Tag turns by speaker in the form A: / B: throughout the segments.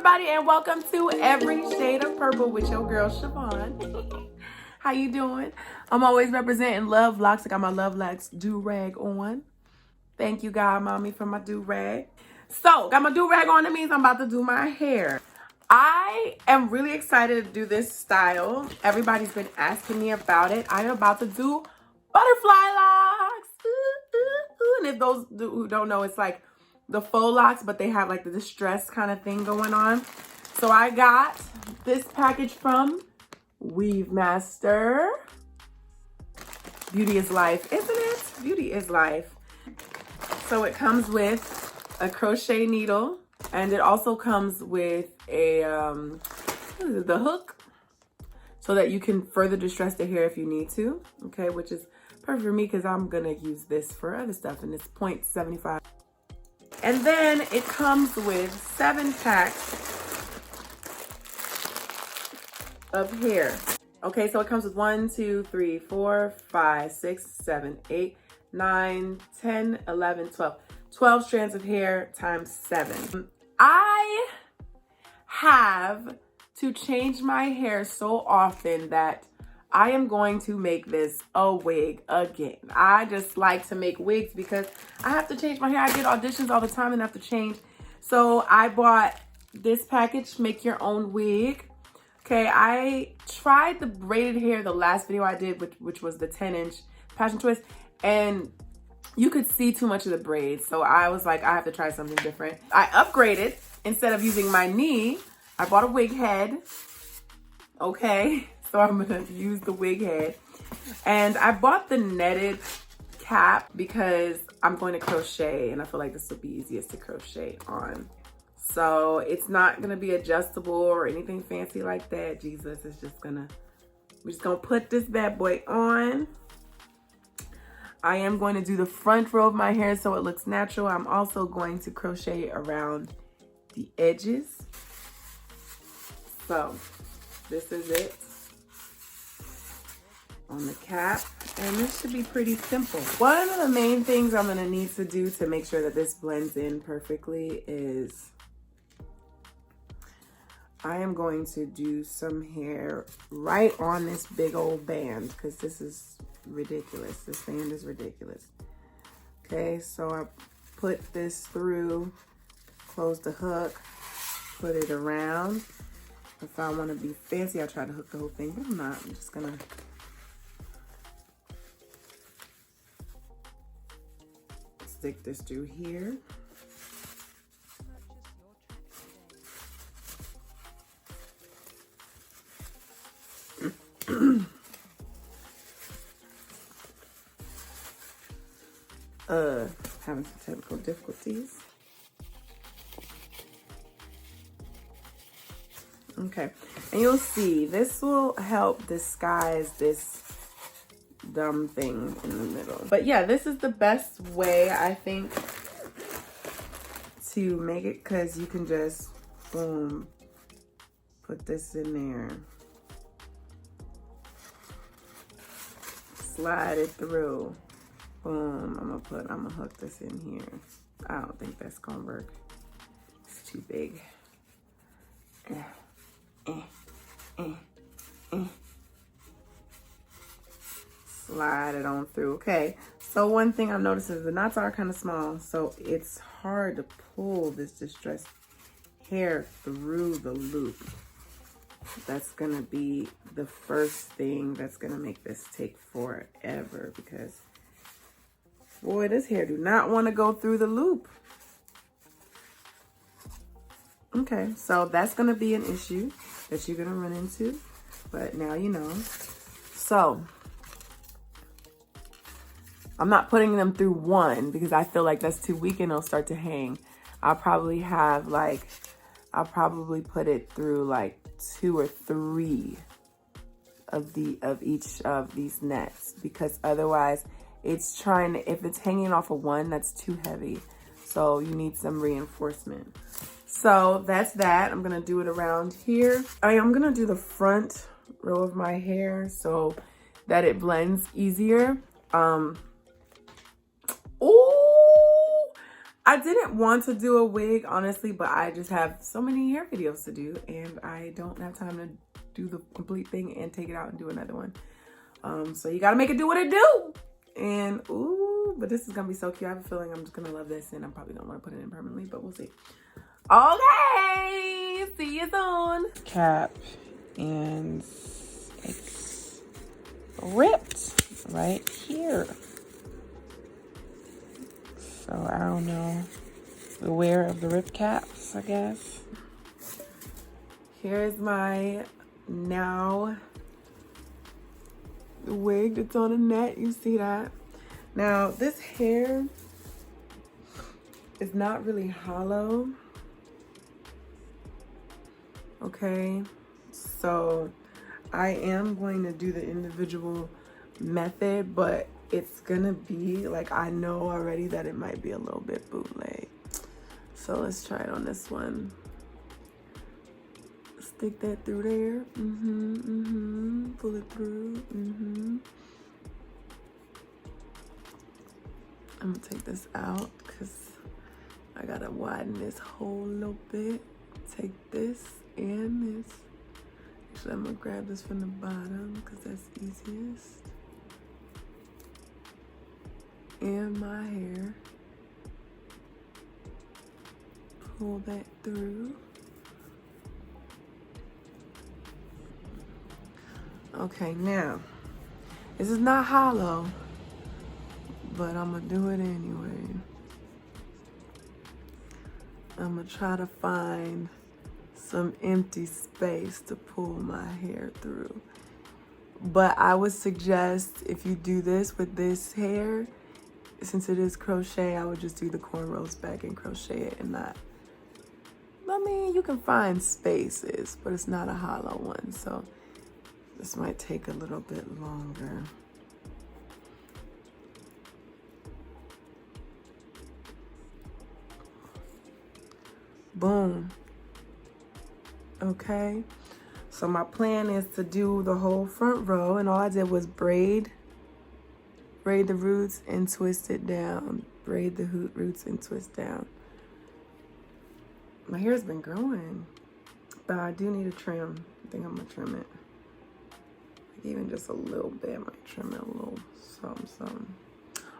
A: everybody, and welcome to Every Shade of Purple with your girl Siobhan. How you doing? I'm always representing Love Locks. I got my Love Locks do-rag on. Thank you, God, mommy, for my do-rag. So, got my do-rag on. That means I'm about to do my hair. I am really excited to do this style. Everybody's been asking me about it. I'm about to do butterfly locks. Ooh, ooh, ooh. And if those who don't know, it's like the faux locks, but they have like the distress kind of thing going on. So I got this package from Weave Master. Beauty is life, isn't it? Beauty is life. So it comes with a crochet needle, and it also comes with a the hook, so that you can further distress the hair if you need to. Okay, which is perfect for me because I'm gonna use this for other stuff, and it's 0.75. And then it comes with 7 packs of hair. Okay, so it comes with 1, 2, 3, 4, 5, 6, 7, 8, 9, 10, 11, 12. 12 strands of hair times 7. I have to change my hair so often that I am going to make this a wig again. I just like to make wigs because I have to change my hair. I get auditions all the time and have to change. So I bought this package, Make Your Own Wig. Okay, I tried the braided hair the last video I did, which was the 10-inch passion twist, and you could see too much of the braids. So I was like, I have to try something different. I upgraded. Instead of using my knee, I bought a wig head. Okay, so I'm gonna use the wig head. And I bought the netted cap because I'm going to crochet, and I feel like this will be easiest to crochet on. So it's not gonna be adjustable or anything fancy like that. Jesus, we're just gonna put this bad boy on. I am going to do the front row of my hair so it looks natural. I'm also going to crochet around the edges. So this is it on the cap, and this should be pretty simple. One of the main things I'm gonna need to do to make sure that this blends in perfectly is I am going to do some hair right on this big old band because this is ridiculous. This band is ridiculous. Okay, so I put this through, close the hook, put it around. If I want to be fancy, I try to hook the whole thing, but I'm not. I'm just gonna stick this through here. Having some technical difficulties. Okay, and you'll see this will help disguise this dumb thing in the middle. But yeah, this is the best way, I think, to make it, because you can just boom, put this in there, slide it through. Boom, I'm gonna hook this in here. I don't think that's gonna work. It's too big. Slide it on through. Okay, so one thing I've noticed is the knots are kind of small, so it's hard to pull this distressed hair through the loop. That's gonna be the first thing that's gonna make this take forever, because boy, this hair do not want to go through the loop. Okay, so that's gonna be an issue that you're gonna run into, but now you know. So I'm not putting them through one because I feel like that's too weak and it'll start to hang. I'll probably put it through like 2 or 3 of each of these nets, because otherwise it's trying to, if it's hanging off of one, that's too heavy. So you need some reinforcement. So that's that. I'm gonna do it around here. I am gonna do the front row of my hair so that it blends easier. Ooh, I didn't want to do a wig, honestly, but I just have so many hair videos to do and I don't have time to do the complete thing and take it out and do another one. So you gotta make it do what it do. And ooh, but this is gonna be so cute. I have a feeling I'm just gonna love this and I'm probably gonna want to put it in permanently, but we'll see. Okay, see you soon. Cap, and it's ripped right here. So I don't know, beware of the rip caps, I guess. Here's my now wig that's on a net. You see that? Now this hair is not really hollow. Okay, so I am going to do the individual method, but it's gonna be like, I know already that it might be a little bit bootleg. So let's try it on this one. Stick that through there. Pull it through. I'm gonna take this out because I gotta widen this hole a little bit. Take this and this. Actually, I'm gonna grab this from the bottom because that's easiest. And my hair. Pull that through. Okay, now, this is not hollow, but I'm gonna do it anyway. I'm gonna try to find some empty space to pull my hair through. But I would suggest if you do this with this hair, since it is crochet, I would just do the cornrows back and crochet it and not. I mean, you can find spaces, but it's not a hollow one, so this might take a little bit longer. Boom. Okay, so my plan is to do the whole front row, and all I did was braid the roots and twist it down. Braid the roots and twist down. My hair's been growing, but I do need a trim. I think I'm gonna trim it. Like even just a little bit, I might trim it a little something.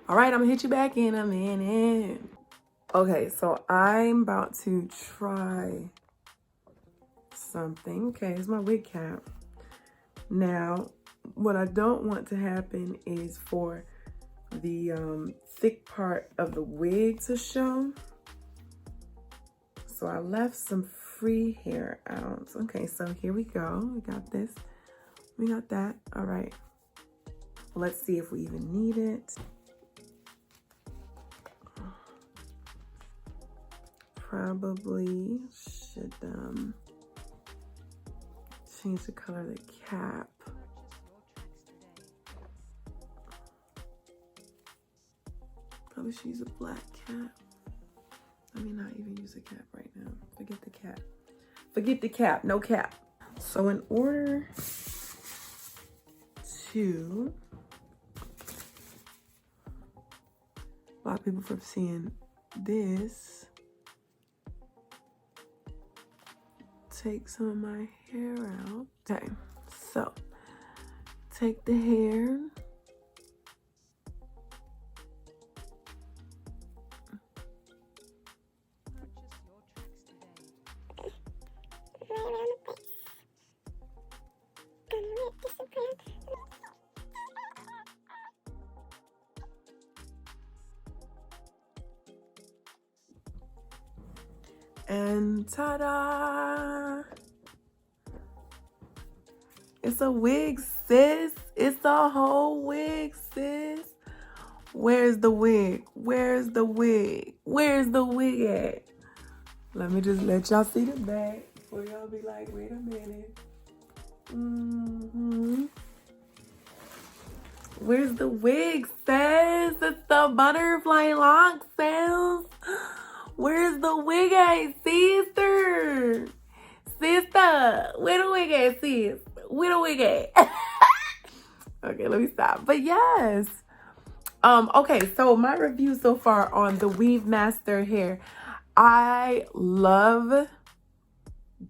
A: All right, I'm gonna hit you back in a minute. Okay, so I'm about to try something. Okay, here's my wig cap. Now, what I don't want to happen is for the thick part of the wig to show. So I left some free hair out. Okay, so here we go. We got this. We got that. All right. Let's see if we even need it. Probably should change the color of the cap. Probably should use a black cap. Let me not even use a cap right now. Forget the cap. Forget the cap, no cap. So in order to block people from seeing this, take some of my hair out. Okay, so take the hair. And ta-da! It's a wig, sis. It's a whole wig, sis. Where's the wig? Where's the wig? Where's the wig at? Let me just let y'all see the back before y'all be like, wait a minute. Where's the wig, sis? It's the Butterfly Loc, sis. Where's the wig at, sister? Sister, where the wig at, sis? Where the wig at? Okay, let me stop. But yes, Okay, so my review so far on the Weave Master hair. I love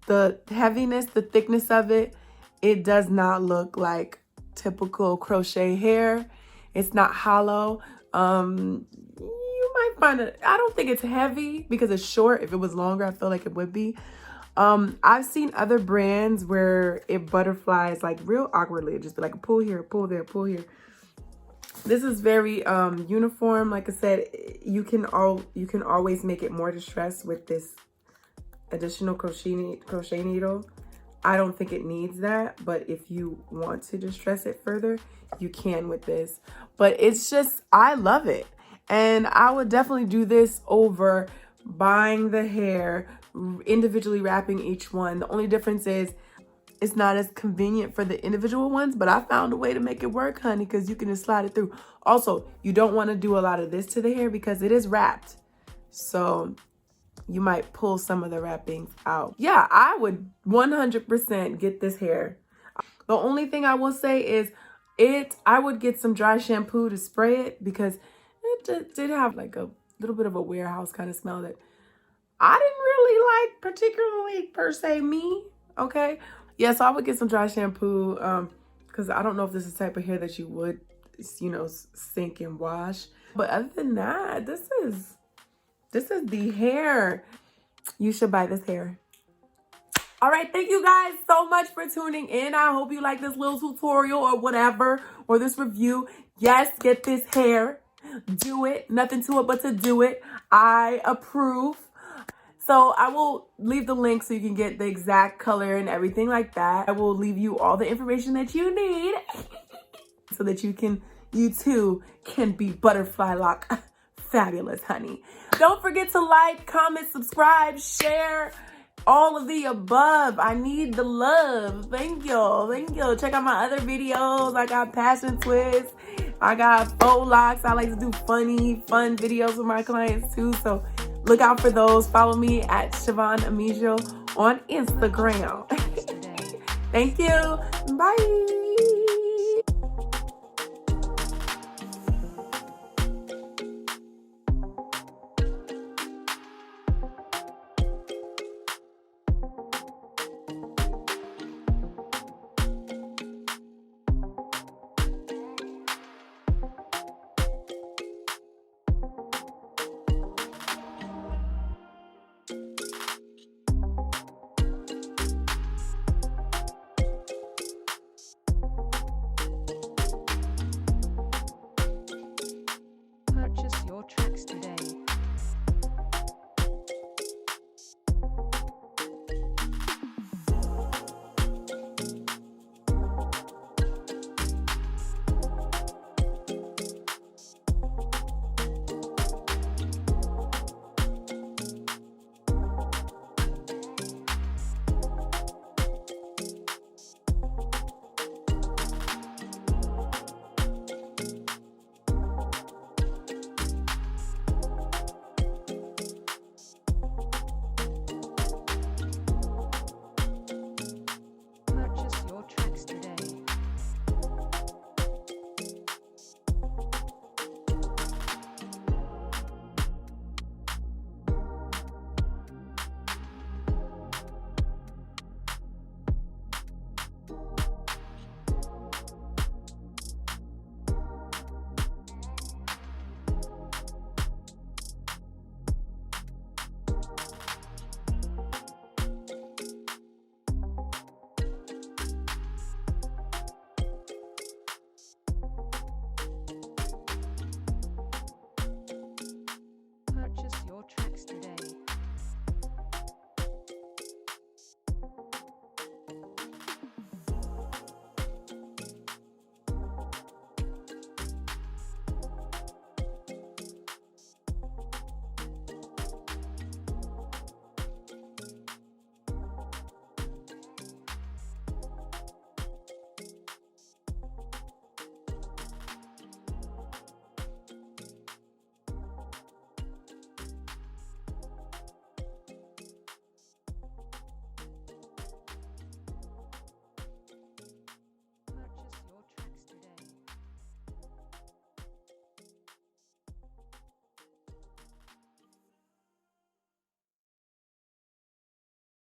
A: the heaviness, the thickness of it. It does not look like typical crochet hair. It's not hollow. You might find it, I don't think it's heavy because it's short. If it was longer, I feel like it would be. I've seen other brands where it butterflies like real awkwardly. It just be like pull here, pull there, pull here. This is very uniform. Like I said, you can always make it more distressed with this additional crochet needle. I don't think it needs that, but if you want to distress it further, you can with this. But it's just, I love it. And I would definitely do this over buying the hair, individually wrapping each one. The only difference is it's not as convenient for the individual ones, but I found a way to make it work, honey, because you can just slide it through. Also, you don't want to do a lot of this to the hair because it is wrapped. So you might pull some of the wrappings out. Yeah, I would 100% get this hair. The only thing I will say is I would get some dry shampoo to spray it because it did have like a little bit of a warehouse kind of smell that I didn't really like particularly per se me, okay? Yeah, so I would get some dry shampoo because I don't know if this is the type of hair that you would, you know, sink and wash. But other than that, this is the hair. You should buy this hair. All right, thank you guys so much for tuning in. I hope you like this little tutorial or whatever, or this review. Yes, get this hair. Do it. Nothing to it but to do it. I approve. So I will leave the link so you can get the exact color and everything like that. I will leave you all the information that you need so that you too can be Butterfly Loc fabulous, honey. Don't forget to like, comment, subscribe, share, all of the above. I need the love. Thank you. Thank you. Check out my other videos. I got passion twists. I got faux locks. I like to do fun videos with my clients too. So look out for those. Follow me at Siobhan Amijo on Instagram. Thank you. Bye.